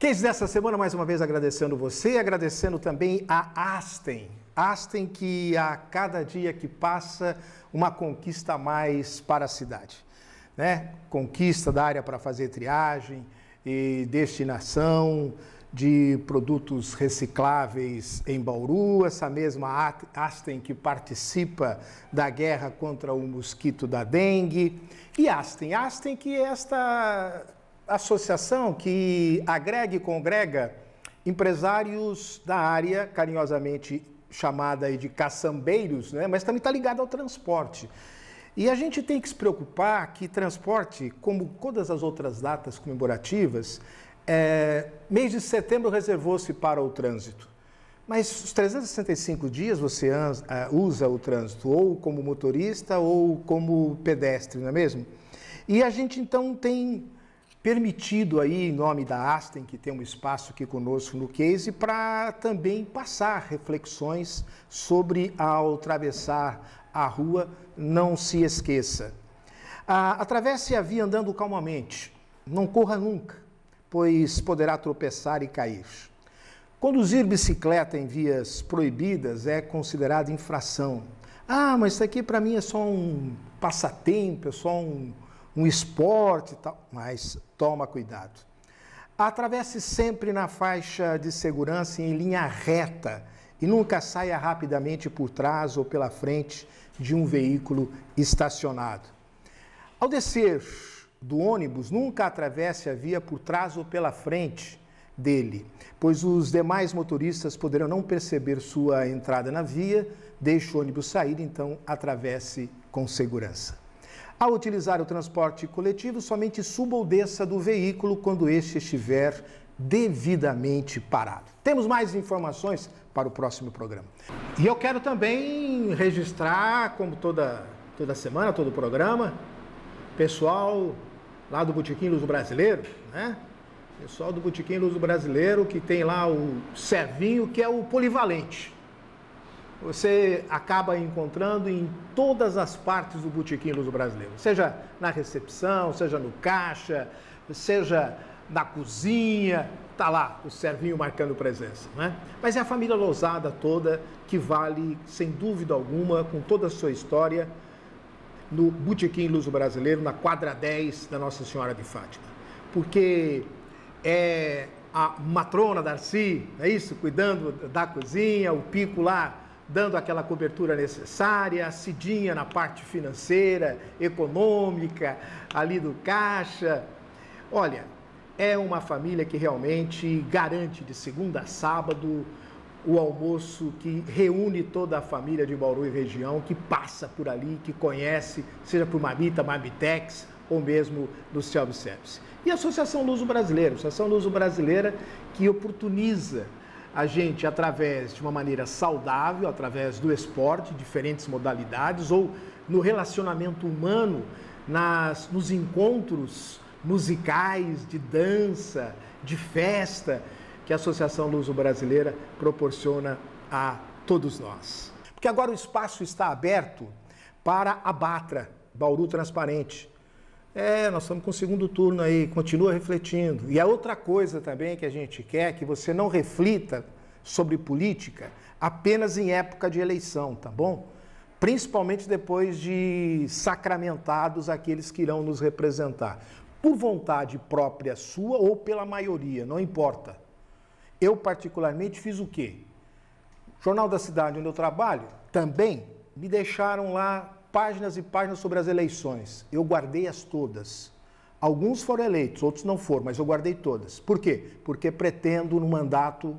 Case dessa semana, mais uma vez agradecendo você, agradecendo também a Asten. Asten que a cada dia que passa, uma conquista a mais para a cidade, né? Conquista da área para fazer triagem e destinação de produtos recicláveis em Bauru, essa mesma Asten que participa da guerra contra o mosquito da dengue. E Asten que é esta associação que agrega e congrega empresários da área, carinhosamente chamada de caçambeiros, né? Mas também está ligada ao transporte. E a gente tem que se preocupar que transporte, como todas as outras datas comemorativas, mês de setembro reservou-se para o trânsito. Mas os 365 dias você usa o trânsito, ou como motorista ou como pedestre, não é mesmo? E a gente então tem permitido aí, em nome da Asten, que tem um espaço aqui conosco no Case, para também passar reflexões sobre ao atravessar a rua, não se esqueça. Atravesse a via andando calmamente, não corra nunca, pois poderá tropeçar e cair. Conduzir bicicleta em vias proibidas é considerado infração. Mas isso aqui para mim é só um passatempo, é só um esporte e tal, mas toma cuidado. Atravesse sempre na faixa de segurança em linha reta e nunca saia rapidamente por trás ou pela frente de um veículo estacionado. Ao descer do ônibus, nunca atravesse a via por trás ou pela frente dele, pois os demais motoristas poderão não perceber sua entrada na via, deixe o ônibus sair, então atravesse com segurança. Ao utilizar o transporte coletivo, somente suba ou desça do veículo quando este estiver devidamente parado. Temos mais informações para o próximo programa. E eu quero também registrar, como toda semana, todo programa, pessoal lá do Botequim Luso Brasileiro, né? Pessoal do Botequim Luso Brasileiro que tem lá o servinho, que é o polivalente. Você acaba encontrando em todas as partes do Botequim Luso Brasileiro, seja na recepção, seja no caixa, seja na cozinha, tá lá o servinho marcando presença, né? Mas é a família Lousada toda que vale, sem dúvida alguma, com toda a sua história, no Botequim Luso Brasileiro, na quadra 10 da Nossa Senhora de Fátima. Porque é a matrona Darcy, é isso? Cuidando da cozinha, o Pico lá, dando aquela cobertura necessária, a Cidinha na parte financeira, econômica, ali do caixa. Olha, é uma família que realmente garante de segunda a sábado o almoço que reúne toda a família de Bauru e região, que passa por ali, que conhece, seja por Marmita, Marmitex ou mesmo do self-service. E a Associação Luso Brasileira, Associação Luso Brasileira que oportuniza a gente, através de uma maneira saudável, através do esporte, diferentes modalidades, ou no relacionamento humano, nos encontros musicais, de dança, de festa, que a Associação Luso Brasileira proporciona a todos nós. Porque agora o espaço está aberto para a Batra, Bauru Transparente. Nós estamos com o segundo turno aí, continua refletindo. E a outra coisa também que a gente quer é que você não reflita sobre política apenas em época de eleição, tá bom? Principalmente depois de sacramentados aqueles que irão nos representar. Por vontade própria sua ou pela maioria, não importa. Eu particularmente fiz o quê? Jornal da Cidade, onde eu trabalho, também me deixaram lá páginas e páginas sobre as eleições. Eu guardei-as todas. Alguns foram eleitos, outros não foram, mas eu guardei todas. Por quê? Porque pretendo, no mandato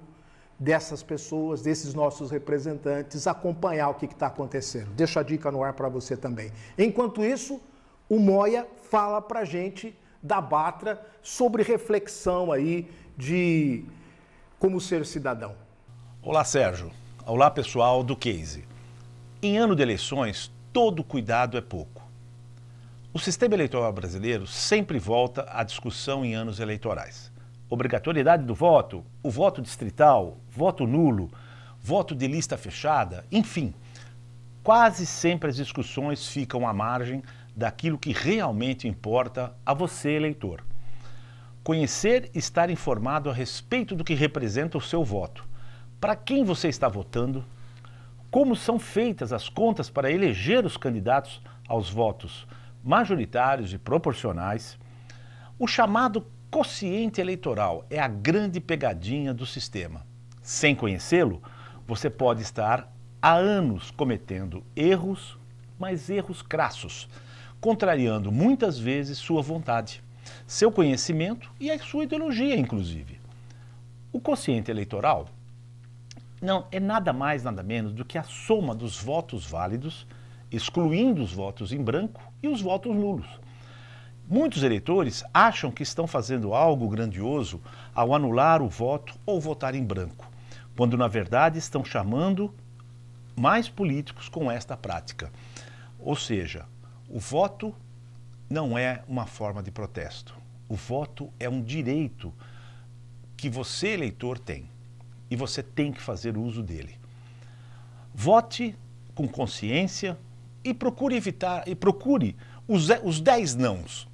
dessas pessoas, desses nossos representantes, acompanhar o que está acontecendo. Deixo a dica no ar para você também. Enquanto isso, o Moia fala para a gente da Batra sobre reflexão aí de como ser cidadão. Olá, Sérgio. Olá, pessoal do Case. Em ano de eleições, todo cuidado é pouco. O sistema eleitoral brasileiro sempre volta à discussão em anos eleitorais. Obrigatoriedade do voto, o voto distrital, voto nulo, voto de lista fechada, enfim. Quase sempre as discussões ficam à margem daquilo que realmente importa a você, eleitor. Conhecer e estar informado a respeito do que representa o seu voto. Para quem você está votando? Como são feitas as contas para eleger os candidatos aos votos majoritários e proporcionais? O chamado quociente eleitoral é a grande pegadinha do sistema. Sem conhecê-lo, você pode estar há anos cometendo erros, mas erros crassos, contrariando muitas vezes sua vontade, seu conhecimento e a sua ideologia, inclusive. O quociente eleitoral não é nada mais, nada menos do que a soma dos votos válidos, excluindo os votos em branco e os votos nulos. Muitos eleitores acham que estão fazendo algo grandioso ao anular o voto ou votar em branco, quando na verdade estão chamando mais políticos com esta prática. Ou seja, o voto não é uma forma de protesto. O voto é um direito que você, eleitor, tem. E você tem que fazer uso dele. Vote com consciência e procure evitar, os 10 nãos.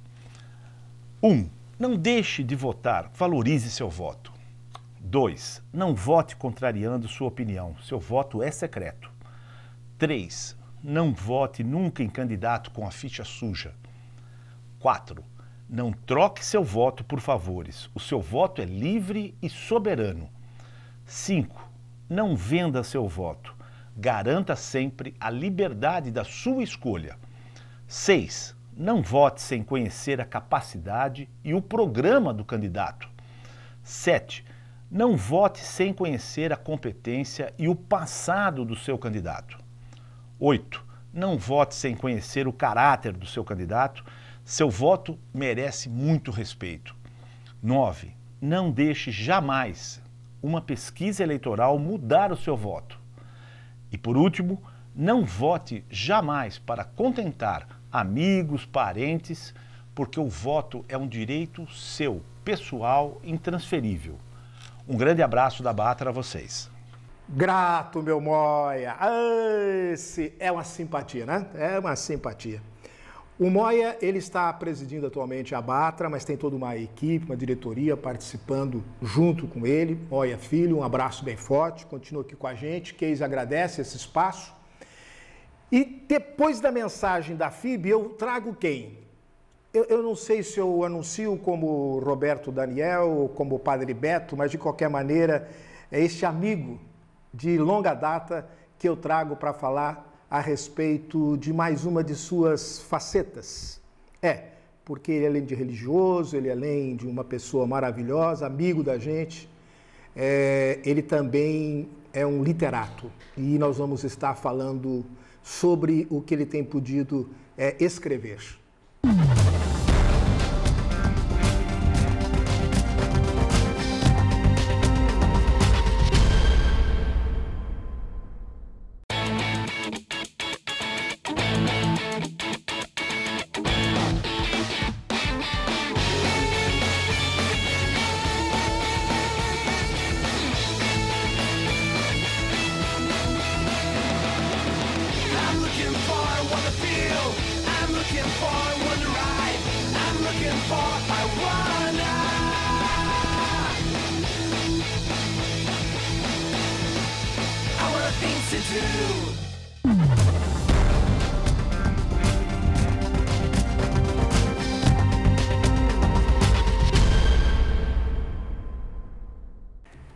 1. Não deixe de votar, valorize seu voto. 2. Não vote contrariando sua opinião, seu voto é secreto. 3. Não vote nunca em candidato com a ficha suja. 4. Não troque seu voto por favores, o seu voto é livre e soberano. 5. Não venda seu voto. Garanta sempre a liberdade da sua escolha. 6. Não vote sem conhecer a capacidade e o programa do candidato. 7. Não vote sem conhecer a competência e o passado do seu candidato. 8. Não vote sem conhecer o caráter do seu candidato. Seu voto merece muito respeito. 9. Não deixe jamais uma pesquisa eleitoral mudar o seu voto. E por último, não vote jamais para contentar amigos, parentes, porque o voto é um direito seu, pessoal, intransferível. Um grande abraço da Batra a vocês. Grato, meu Moia. Esse é uma simpatia, né? É uma simpatia. O Moia, ele está presidindo atualmente a Batra, mas tem toda uma equipe, uma diretoria participando junto com ele. Moia Filho, um abraço bem forte, continua aqui com a gente. Keis agradece esse espaço. E depois da mensagem da FIB, eu trago quem? Eu não sei se eu anuncio como Roberto Daniel ou como Padre Beto, mas de qualquer maneira é este amigo de longa data que eu trago para falar a respeito de mais uma de suas facetas. Porque ele, além de religioso, ele além de uma pessoa maravilhosa, amigo da gente, ele também é um literato. E nós vamos estar falando sobre o que ele tem podido escrever.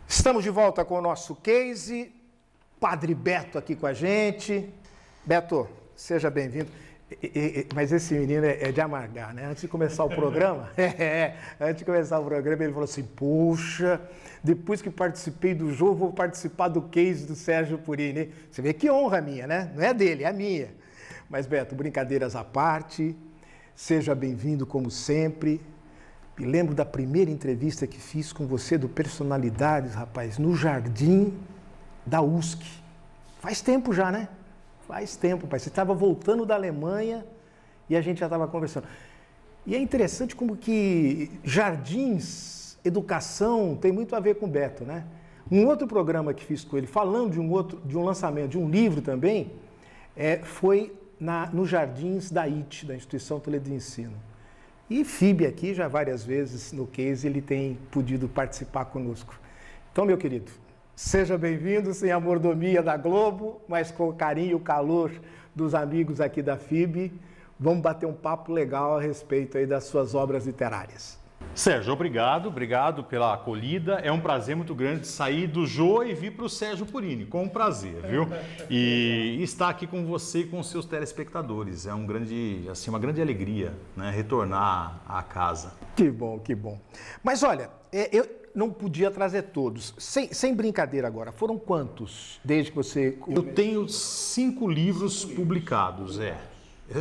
Estamos de volta com o nosso case, Padre Beto aqui com a gente. Beto, seja bem-vindo. Mas esse menino é de amargar, né? Antes de começar o programa, ele falou assim, puxa, depois que participei do jogo, vou participar do case do Sérgio Purini. Você vê que honra minha, né? Não é dele, é a minha. Mas, Beto, brincadeiras à parte, seja bem-vindo como sempre. Me lembro da primeira entrevista que fiz com você do Personalidades, rapaz, no jardim da USC. Faz tempo já, né? Faz tempo, pai. Você estava voltando da Alemanha e a gente já estava conversando. E é interessante como que jardins, educação, tem muito a ver com o Beto, né? Um outro programa que fiz com ele, falando de um lançamento de um livro também, foi nos Jardins da IT, da Instituição Toledo de Ensino. E FIB aqui, já várias vezes no Case, ele tem podido participar conosco. Então, meu querido, seja bem-vindo, sem a mordomia da Globo, mas com o carinho e o calor dos amigos aqui da FIB. Vamos bater um papo legal a respeito aí das suas obras literárias. Sérgio, obrigado pela acolhida. É um prazer muito grande sair do Jô e vir para o Sérgio Purini, com um prazer, viu? E estar aqui com você e com os seus telespectadores. É uma grande alegria, né? Retornar à casa. Que bom, que bom. Mas olha, eu não podia trazer todos. Sem brincadeira agora, foram quantos desde que você... Eu tenho 5 livros publicados,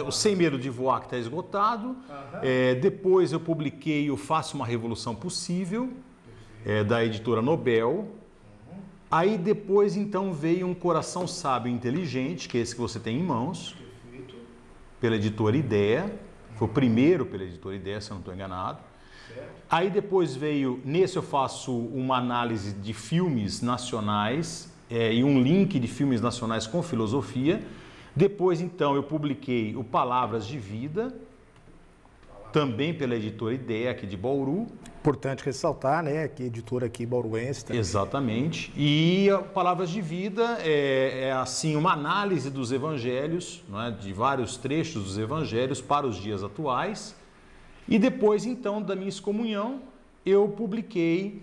O Sem Medo de Voar, que está esgotado. Depois eu publiquei o Faça uma Revolução Possível, da editora Nobel. Aí depois então veio Um Coração Sábio e Inteligente, que é esse que você tem em mãos, pela editora Ideia. Foi o primeiro pela editora Ideia, se eu não estou enganado. Aí depois veio, nesse eu faço uma análise de filmes nacionais e um link de filmes nacionais com filosofia. Depois, então, eu publiquei o Palavras de Vida, também pela editora Ideia, aqui de Bauru. Importante ressaltar, né, que editora aqui bauruense também. Exatamente. E Palavras de Vida assim, uma análise dos evangelhos, não é, de vários trechos dos evangelhos para os dias atuais. E depois, então, da minha excomunhão, eu publiquei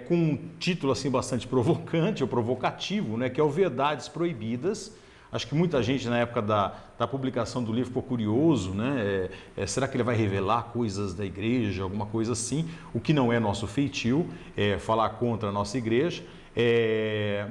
com um título assim, bastante provocante, ou provocativo, né, que é o Verdades Proibidas. Acho que muita gente, na época da publicação do livro, ficou curioso, né? Será que ele vai revelar coisas da igreja, alguma coisa assim? O que não é nosso feitio, falar contra a nossa igreja.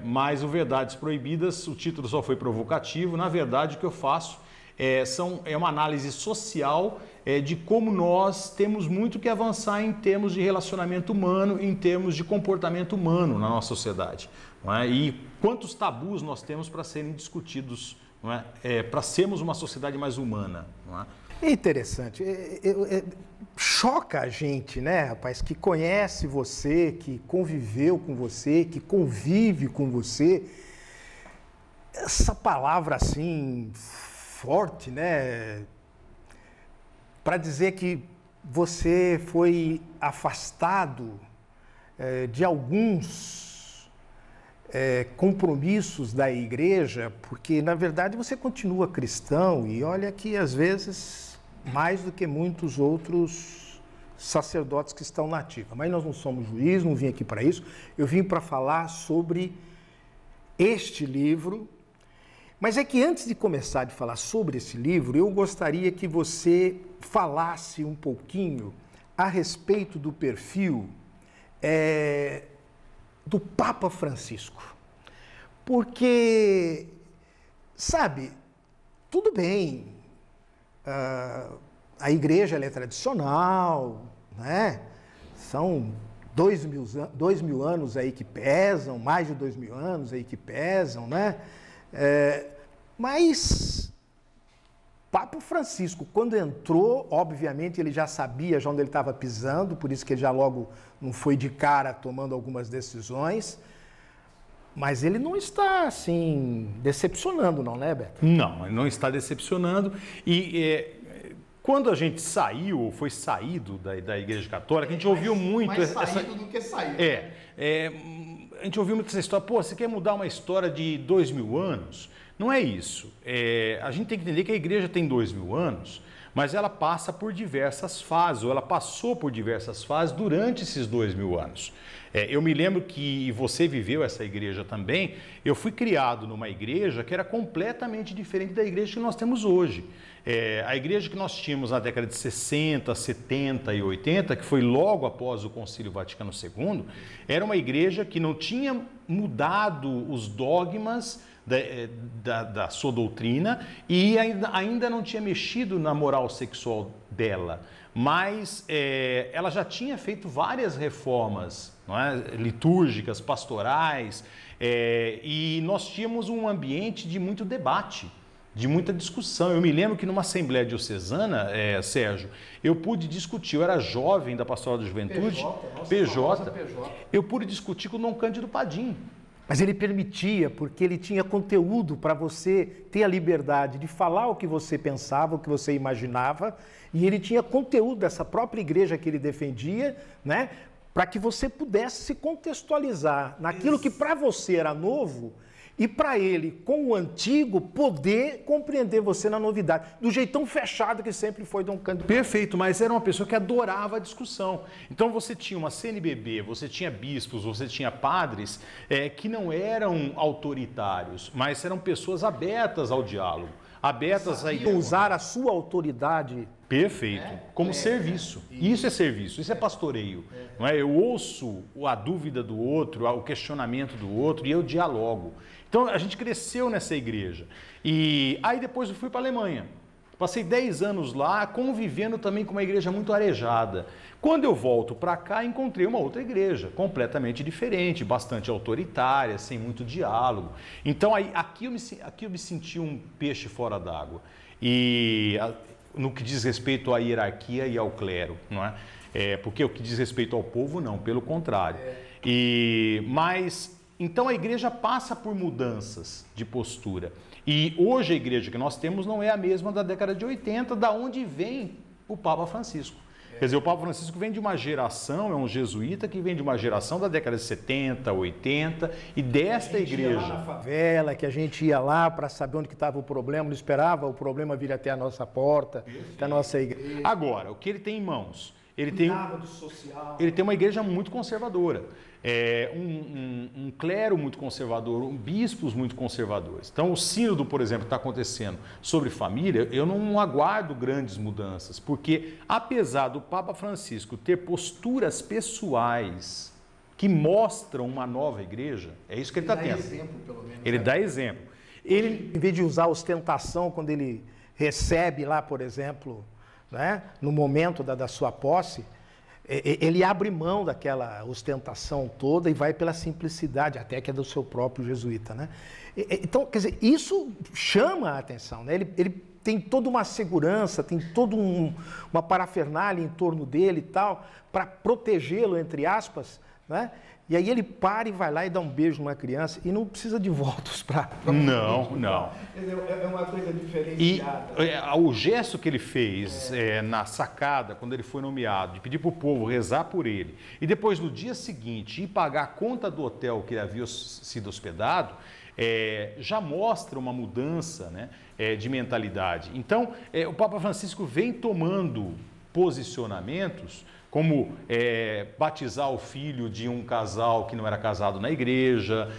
Mas o Verdades Proibidas, o título só foi provocativo. Na verdade, o que eu faço é uma análise social de como nós temos muito que avançar em termos de relacionamento humano, em termos de comportamento humano na nossa sociedade. Não é? E quantos tabus nós temos para serem discutidos, não é? Para sermos uma sociedade mais humana. Não é? É interessante. Choca a gente, né, rapaz, que conhece você, que conviveu com você, que convive com você. Essa palavra assim, forte, né? Para dizer que você foi afastado de alguns compromissos da igreja, porque na verdade você continua cristão e olha que às vezes mais do que muitos outros sacerdotes que estão na ativa. Mas nós não somos juízes, não vim aqui para isso. Eu vim para falar sobre este livro. Mas é que antes de começar a falar sobre esse livro, eu gostaria que você falasse um pouquinho a respeito do perfil do Papa Francisco. Porque, sabe, tudo bem, a igreja ela é tradicional, né? São 2.000 anos aí que pesam, mais de 2.000 anos aí que pesam, né? Mas Papa Francisco, quando entrou, obviamente ele já sabia já onde ele estava pisando, por isso que ele já logo não foi de cara tomando algumas decisões, mas ele não está, assim, decepcionando não, né, Beto? Não, ele não está decepcionando e quando a gente foi saído da Igreja Católica, a gente ouviu muito... Mais saído do que saído. A gente ouviu muito essa história, você quer mudar uma história de 2.000 anos? Não é isso. A gente tem que entender que a igreja tem 2.000 anos, mas ela passa por diversas fases, ou ela passou por diversas fases durante esses 2.000 anos. Eu me lembro que você viveu essa igreja também, eu fui criado numa igreja que era completamente diferente da igreja que nós temos hoje. A igreja que nós tínhamos na década de 60, 70 e 80, que foi logo após o Concílio Vaticano II, era uma igreja que não tinha mudado os dogmas da sua doutrina e ainda não tinha mexido na moral sexual dela, mas ela já tinha feito várias reformas, não é? Litúrgicas, pastorais, e nós tínhamos um ambiente de muito debate, de muita discussão. Eu me lembro que numa Assembleia Diocesana, Sérgio, eu pude discutir, eu era jovem da Pastoral da Juventude, PJ, eu pude discutir com o Dom Cândido Padim. Mas ele permitia, porque ele tinha conteúdo para você ter a liberdade de falar o que você pensava, o que você imaginava, e ele tinha conteúdo dessa própria igreja que ele defendia, né, para que você pudesse se contextualizar naquilo que para você era novo, e para ele, com o antigo, poder compreender você na novidade, do jeitão fechado que sempre foi Dom Cândido. Perfeito, mas era uma pessoa que adorava a discussão. Então você tinha uma CNBB, você tinha bispos, você tinha padres que não eram autoritários, mas eram pessoas abertas ao diálogo, abertas a usar a sua autoridade. Perfeito, como serviço. Isso é serviço, isso é pastoreio. Não é? Eu ouço a dúvida do outro, o questionamento do outro e eu dialogo. Então a gente cresceu nessa igreja. E aí depois eu fui para a Alemanha. Passei 10 anos lá, convivendo também com uma igreja muito arejada. Quando eu volto para cá, encontrei uma outra igreja, completamente diferente, bastante autoritária, sem muito diálogo. Então aqui eu me senti um peixe fora d'água. E no que diz respeito à hierarquia e ao clero, não é? Porque o que diz respeito ao povo, não, pelo contrário. Mas então a igreja passa por mudanças de postura. E hoje a igreja que nós temos não é a mesma da década de 80, da onde vem o Papa Francisco. Quer dizer, o Papa Francisco vem de uma geração, é um jesuíta que vem de uma geração da década de 70, 80 e desta igreja. Ia lá na favela, que a gente ia lá para saber onde que estava o problema, não esperava o problema vir até a nossa porta, até a nossa igreja. Agora, o que ele tem em mãos? Ele tem uma igreja muito conservadora, um clero muito conservador, bispos muito conservadores. Então, o sínodo, por exemplo, que está acontecendo sobre família, eu não aguardo grandes mudanças, porque apesar do Papa Francisco ter posturas pessoais que mostram uma nova igreja, é isso que ele está tendo. Exemplo, pelo menos, ele dá exemplo. Ele, em vez de usar ostentação quando ele recebe lá, por exemplo, né, no momento da sua posse, ele abre mão daquela ostentação toda e vai pela simplicidade, até que é do seu próprio jesuíta, né? Então, quer dizer, isso chama a atenção, né? Ele tem toda uma segurança, tem toda uma parafernália em torno dele e tal, para protegê-lo, entre aspas, né? E aí ele para e vai lá e dá um beijo numa criança e não precisa de votos para... Não. É uma coisa diferenciada. E o gesto que ele fez na sacada, quando ele foi nomeado, de pedir para o povo rezar por ele, e depois no dia seguinte ir pagar a conta do hotel que ele havia sido hospedado, já mostra uma mudança, né, de mentalidade. Então, o Papa Francisco vem tomando posicionamentos como batizar o filho de um casal que não era casado na igreja,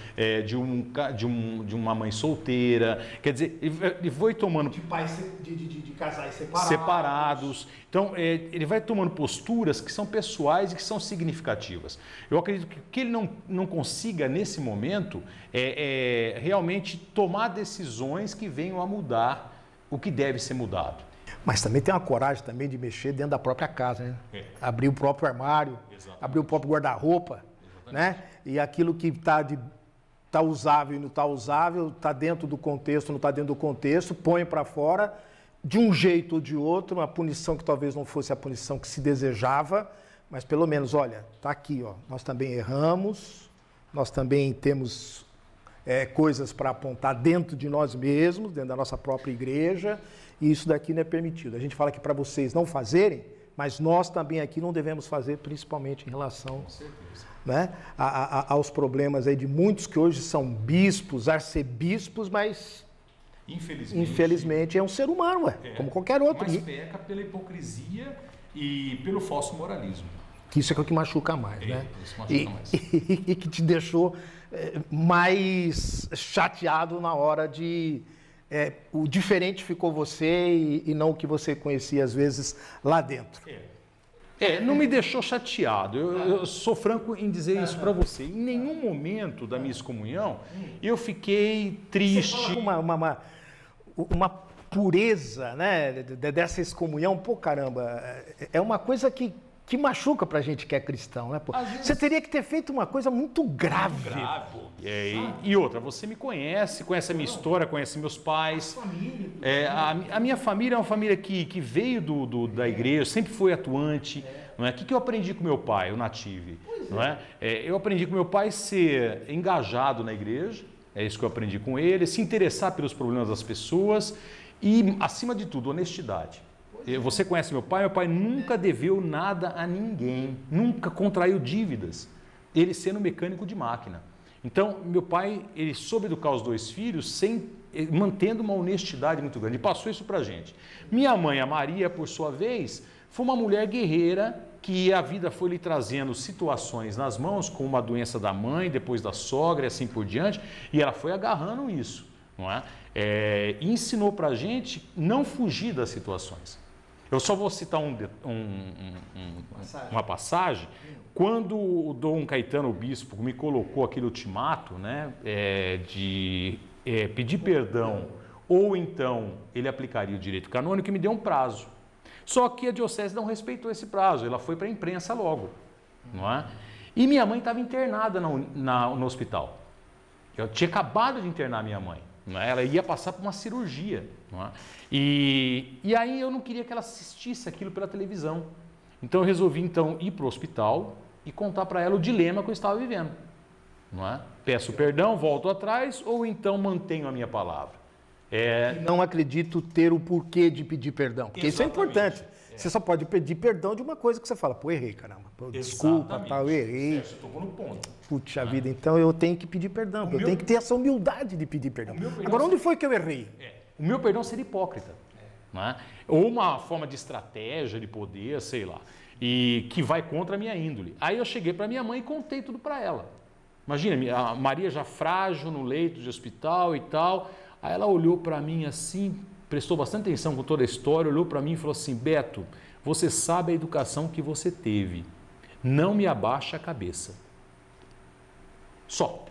de uma mãe solteira. Quer dizer, ele foi tomando... De pais de casais separados. Então, ele vai tomando posturas que são pessoais e que são significativas. Eu acredito que ele não consiga, nesse momento, realmente tomar decisões que venham a mudar o que deve ser mudado. Mas também tem uma coragem também de mexer dentro da própria casa, né? Abrir o próprio armário, abrir o próprio guarda-roupa, né? E aquilo que está usável e não está usável, está dentro do contexto, não está dentro do contexto, põe para fora, de um jeito ou de outro, uma punição que talvez não fosse a punição que se desejava, mas pelo menos, olha, está aqui, ó, nós também erramos, nós também temos coisas para apontar dentro de nós mesmos, dentro da nossa própria igreja, e isso daqui não é permitido. A gente fala que para vocês não fazerem, mas nós também aqui não devemos fazer, principalmente em relação, né, aos problemas aí de muitos que hoje são bispos, arcebispos, mas infelizmente é um ser humano, como qualquer outro. Mas peca pela hipocrisia e pelo falso moralismo. Que isso é o que machuca mais, né? Isso machuca mais. E que te deixou mais chateado na hora de... o diferente ficou você e não o que você conhecia, às vezes, lá dentro. Não me deixou chateado. Eu sou franco em dizer isso para você. Em nenhum momento da minha excomunhão eu fiquei triste. Uma pureza, né, dessa excomunhão, pô, caramba, é uma coisa que machuca pra gente que é cristão, né? Pô? Você teria que ter feito uma coisa muito grave. E outra, você me conhece a minha história, conhece meus pais. A minha família é uma família que veio da igreja, sempre foi atuante. Não é? O que eu aprendi com meu pai, o Native? Não é? Eu aprendi com meu pai ser engajado na igreja, é isso que eu aprendi com ele, se interessar pelos problemas das pessoas e, acima de tudo, honestidade. Você conhece meu pai nunca deveu nada a ninguém, nunca contraiu dívidas, ele sendo mecânico de máquina. Então, meu pai, ele soube educar os 2 filhos mantendo uma honestidade muito grande, e passou isso para a gente. Minha mãe, a Maria, por sua vez, foi uma mulher guerreira que a vida foi lhe trazendo situações nas mãos, com uma doença da mãe, depois da sogra e assim por diante, e ela foi agarrando isso, não é? E ensinou para a gente não fugir das situações. Eu só vou citar uma passagem. Quando o Dom Caetano, o bispo, me colocou aquele ultimato, né, de pedir perdão, ou então ele aplicaria o direito canônico, e me deu um prazo. Só que a diocese não respeitou esse prazo, ela foi para a imprensa logo, não é? E minha mãe estava internada no hospital. Eu tinha acabado de internar minha mãe, não é? Ela ia passar por uma cirurgia, não é? E aí eu não queria que ela assistisse aquilo pela televisão. Então eu resolvi ir para o hospital e contar para ela o dilema que eu estava vivendo, não é? Peço perdão, volto atrás, ou então mantenho a minha palavra. Não acredito ter o porquê de pedir perdão, porque isso é importante. Você só pode pedir perdão de uma coisa que você fala, pô, errei, caramba, pô, desculpa, tá, eu errei. Você tocou no ponto. Puxa vida, então eu tenho que pedir perdão, eu tenho que ter essa humildade de pedir perdão. Agora, onde foi que eu errei? O meu perdão seria hipócrita, não é? Ou uma forma de estratégia, de poder, sei lá, e que vai contra a minha índole. Aí eu cheguei para minha mãe e contei tudo para ela. Imagina, a Maria já frágil no leito de hospital e tal. Aí ela olhou para mim assim, prestou bastante atenção com toda a história, olhou para mim e falou assim, Beto, você sabe a educação que você teve, não me abaixa a cabeça. Só.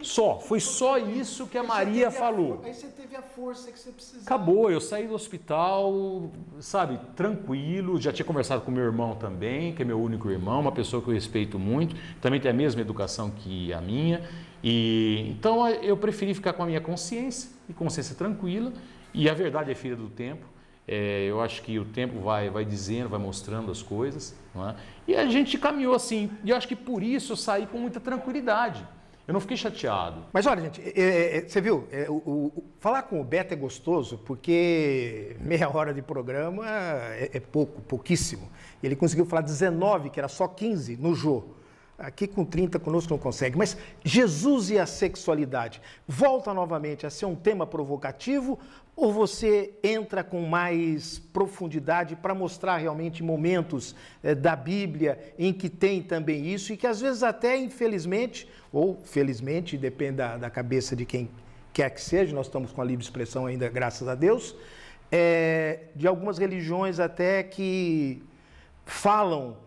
Só. Foi só isso que a Maria falou. Aí você teve a força que você precisava. Acabou, eu saí do hospital, sabe, tranquilo, já tinha conversado com meu irmão também, que é meu único irmão, uma pessoa que eu respeito muito, também tem a mesma educação que a minha, e então eu preferi ficar com a minha consciência, e consciência tranquila, e a verdade é filha do tempo. Eu acho que o tempo vai dizendo, vai mostrando as coisas, não é? E a gente caminhou assim, e eu acho que por isso eu saí com muita tranquilidade. Eu não fiquei chateado. Mas olha, gente, você viu, falar com o Beto é gostoso, porque meia hora de programa é pouquíssimo. Ele conseguiu falar 19, que era só 15, no Jô. Aqui com 30 conosco não consegue. Mas Jesus e a sexualidade, volta novamente a ser um tema provocativo, ou você entra com mais profundidade para mostrar realmente momentos da Bíblia em que tem também isso e que às vezes até infelizmente, ou felizmente, depende da cabeça de quem quer que seja, nós estamos com a livre expressão ainda, graças a Deus, de algumas religiões até que falam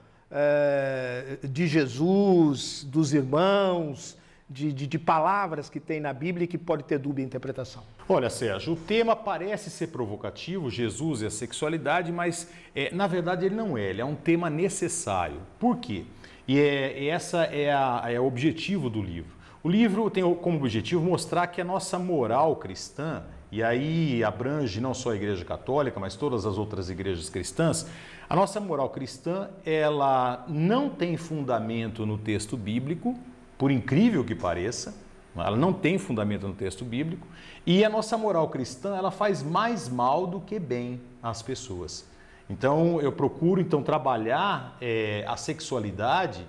de Jesus, dos irmãos, de palavras que tem na Bíblia e que pode ter dúbia interpretação. Olha, Sérgio, o tema parece ser provocativo, Jesus e a sexualidade, mas na verdade ele não é, ele é um tema necessário. Por quê? E essa é o objetivo do livro. O livro tem como objetivo mostrar que a nossa moral cristã, e aí abrange não só a Igreja Católica, mas todas as outras igrejas cristãs, a nossa moral cristã, ela não tem fundamento no texto bíblico, por incrível que pareça, ela não tem fundamento no texto bíblico, e a nossa moral cristã, ela faz mais mal do que bem às pessoas. Então, eu procuro trabalhar a sexualidade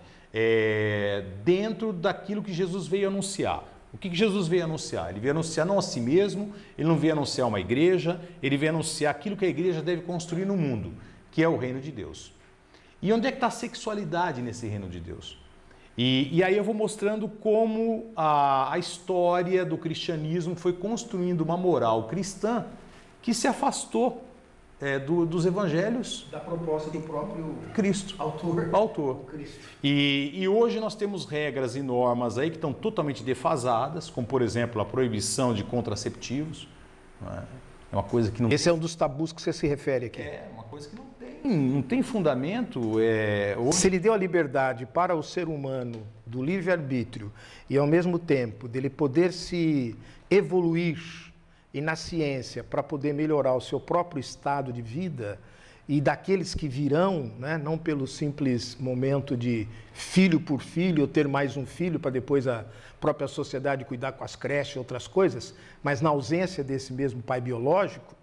dentro daquilo que Jesus veio anunciar. O que Jesus veio anunciar? Ele veio anunciar não a si mesmo, ele não veio anunciar uma igreja, ele veio anunciar aquilo que a igreja deve construir no mundo, que é o reino de Deus. E onde é que está a sexualidade nesse reino de Deus? E aí eu vou mostrando como a história do cristianismo foi construindo uma moral cristã que se afastou dos evangelhos. Da proposta do próprio Cristo. Autor. Cristo. E hoje nós temos regras e normas aí que estão totalmente defasadas, como por exemplo a proibição de contraceptivos. É uma coisa que não... Esse é um dos tabus que você se refere aqui. É uma coisa que não tem fundamento. Se ele deu a liberdade para o ser humano do livre-arbítrio e ao mesmo tempo dele poder se evoluir e na ciência para poder melhorar o seu próprio estado de vida, e daqueles que virão, né? Não pelo simples momento de filho por filho, ou ter mais um filho para depois a própria sociedade cuidar com as creches e outras coisas, mas na ausência desse mesmo pai biológico,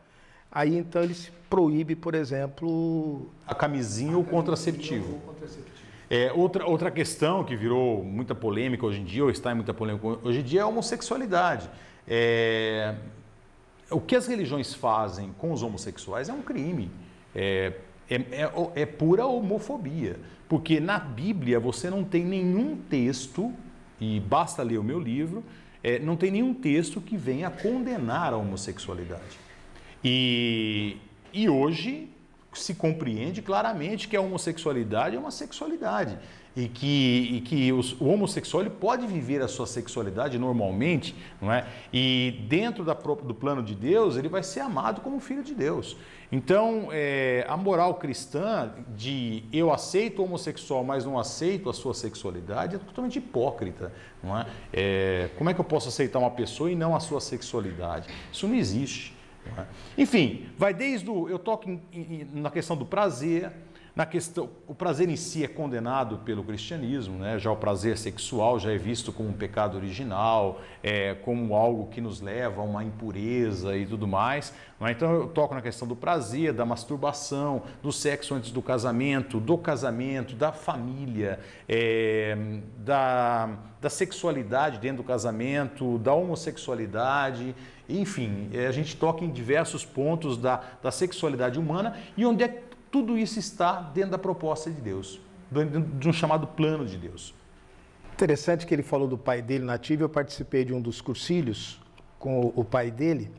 aí então ele se proíbe, por exemplo... A camisinha ou o contraceptivo. Outra questão que virou muita polêmica hoje em dia, ou está em muita polêmica hoje em dia, é a homossexualidade. O que as religiões fazem com os homossexuais é um crime. É pura homofobia. Porque na Bíblia você não tem nenhum texto, e basta ler o meu livro, não tem nenhum texto que venha condenar a homossexualidade. E hoje se compreende claramente que a homossexualidade é uma sexualidade e que o homossexual ele pode viver a sua sexualidade normalmente, não é? E dentro do plano de Deus ele vai ser amado como filho de Deus. Então a moral cristã de eu aceito o homossexual, mas não aceito a sua sexualidade é totalmente hipócrita, não é? Como é que eu posso aceitar uma pessoa e não a sua sexualidade? Isso não existe. Enfim, vai desde eu toco na questão do prazer, o prazer em si é condenado pelo cristianismo, né? Já o prazer sexual já é visto como um pecado original, como algo que nos leva a uma impureza e tudo mais. Então eu toco na questão do prazer, da masturbação, do sexo antes do casamento, da família, da sexualidade dentro do casamento, da homossexualidade. Enfim, a gente toca em diversos pontos da sexualidade humana e onde tudo isso está dentro da proposta de Deus, dentro de um chamado plano de Deus. Interessante que ele falou do pai dele nativo. Eu participei de um dos cursilhos com o pai dele.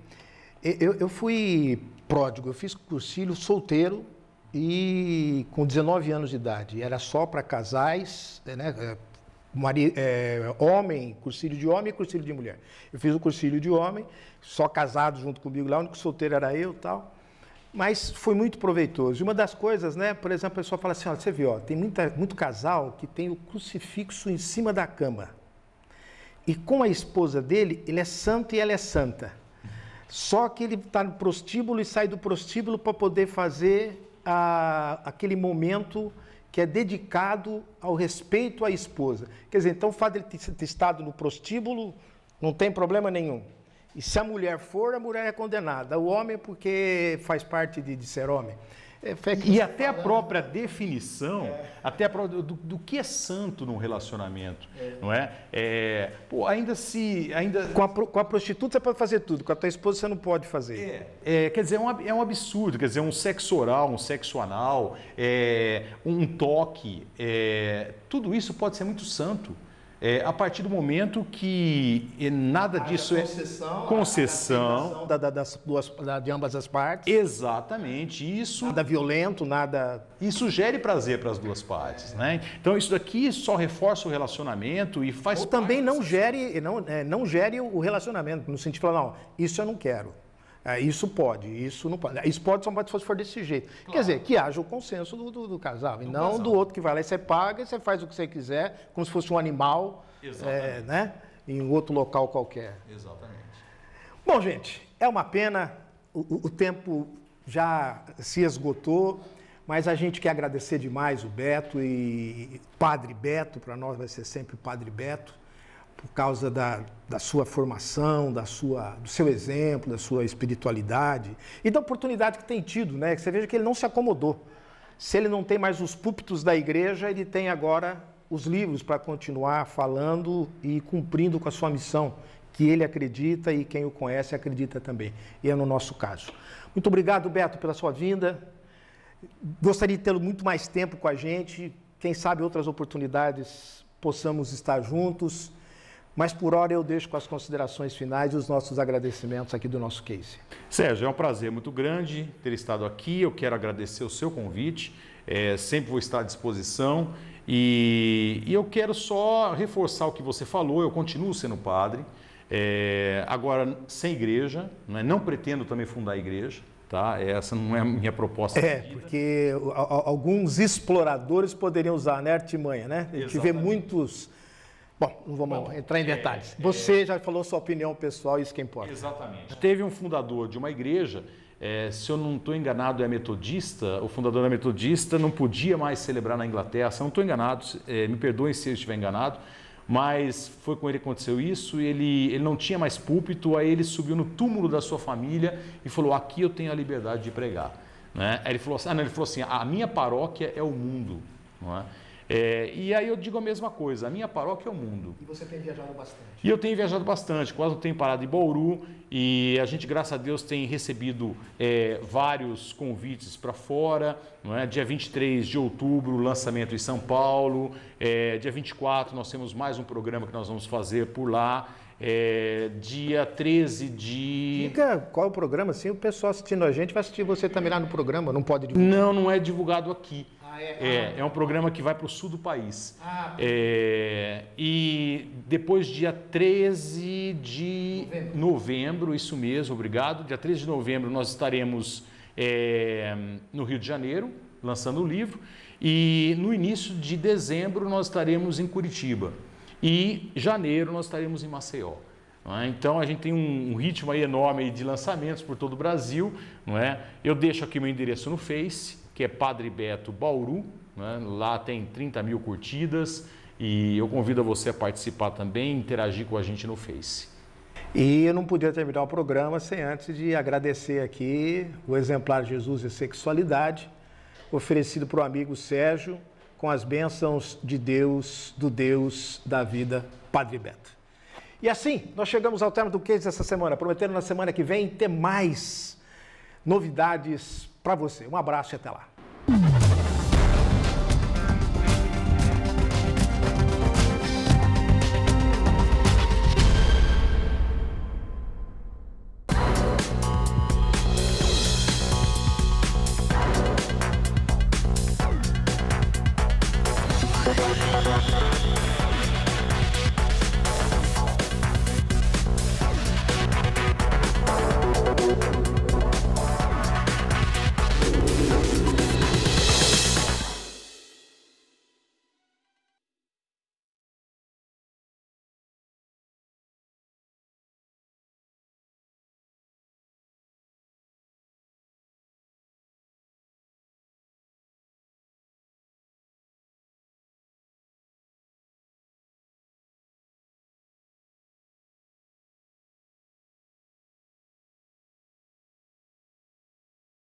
Eu fui pródigo, eu fiz cursilho solteiro e com 19 anos de idade. Era só para casais, né? Homem, cursilho de homem e cursilho de mulher. Eu fiz o cursilho de homem, só casado junto comigo lá, o único solteiro era eu e tal. Mas foi muito proveitoso. E uma das coisas, né, por exemplo, a pessoa fala assim, olha, você viu, ó, tem muito casal que tem o crucifixo em cima da cama. E com a esposa dele, ele é santo e ela é santa. Só que ele está no prostíbulo e sai do prostíbulo para poder fazer aquele momento que é dedicado ao respeito à esposa. Quer dizer, então o fato de ele ter estado no prostíbulo não tem problema nenhum. E se a mulher for, a mulher é condenada. O homem, porque faz parte de ser homem. E até a própria definição do que é santo num relacionamento, não é? Com a prostituta você pode fazer tudo, com a tua esposa você não pode fazer. Quer dizer, é um absurdo, quer dizer, um sexo oral, um sexo anal, um toque, tudo isso pode ser muito santo. A partir do momento que nada disso concessão de ambas as partes. Exatamente. Isso nada violento, nada. Isso gere prazer para as duas partes, né? Então isso daqui só reforça o relacionamento e faz. Ou também não gere o relacionamento no sentido de falar, não, isso eu não quero. Isso pode, isso não pode. Isso pode, só pode se for desse jeito. Claro. Quer dizer, que haja o consenso do casal, e não do outro que vai lá e você paga e você faz o que você quiser, como se fosse um animal, né, em outro local qualquer. Exatamente. Bom, gente, é uma pena, o tempo já se esgotou, mas a gente quer agradecer demais o Beto e Padre Beto, para nós vai ser sempre Padre Beto, por causa da sua formação, do seu exemplo, da sua espiritualidade e da oportunidade que tem tido, né? Você veja que ele não se acomodou. Se ele não tem mais os púlpitos da igreja, ele tem agora os livros para continuar falando e cumprindo com a sua missão, que ele acredita e quem o conhece acredita também. E é no nosso caso. Muito obrigado, Beto, pela sua vinda. Gostaria de tê-lo muito mais tempo com a gente. Quem sabe outras oportunidades possamos estar juntos. Mas por hora eu deixo com as considerações finais e os nossos agradecimentos aqui do nosso case. Sérgio, é um prazer muito grande ter estado aqui. Eu quero agradecer o seu convite. Sempre vou estar à disposição. E eu quero só reforçar o que você falou. Eu continuo sendo padre. Agora, sem igreja. Não pretendo também fundar a igreja. Tá? Essa não é a minha proposta. Porque alguns exploradores poderiam usar, né, artimanha, né? A gente vê muitos... Bom, não vamos entrar em detalhes. Você já falou sua opinião pessoal, isso que importa. Exatamente. Teve um fundador de uma igreja se eu não estou enganado, é metodista, o fundador da Metodista não podia mais celebrar na Inglaterra, se eu não estou enganado, me perdoem se eu estiver enganado, mas foi com ele que aconteceu isso, ele não tinha mais púlpito, aí ele subiu no túmulo da sua família e falou, aqui eu tenho a liberdade de pregar. Né? Aí ele falou assim, a minha paróquia é o mundo. Não é? E aí eu digo a mesma coisa, a minha paróquia é o mundo. E você tem viajado bastante. E eu tenho viajado bastante, quase não tenho parado em Bauru, e a gente, graças a Deus, tem recebido vários convites para fora. Não é? Dia 23 de outubro, lançamento em São Paulo. Dia 24 nós temos mais um programa que nós vamos fazer por lá. Dia 13 de... Diga qual é o programa, assim, o pessoal assistindo a gente vai assistir você também lá no programa, não pode divulgar? Não é divulgado aqui. É um programa que vai para o sul do país. E depois, dia 13 de novembro, isso mesmo, obrigado. Dia 13 de novembro nós estaremos no Rio de Janeiro, lançando o livro. E no início de dezembro nós estaremos em Curitiba. E janeiro nós estaremos em Maceió. Não é? Então a gente tem um ritmo aí enorme de lançamentos por todo o Brasil. Não é? Eu deixo aqui meu endereço no Face, que é Padre Beto Bauru, né? Lá tem 30 mil curtidas e eu convido você a participar também, interagir com a gente no Face. E eu não podia terminar o programa sem antes de agradecer aqui o exemplar Jesus e Sexualidade, oferecido para o amigo Sérgio, com as bênçãos de Deus, do Deus da vida, Padre Beto. E assim, nós chegamos ao término do Case dessa semana, prometendo na semana que vem ter mais novidades para você. Um abraço e até lá.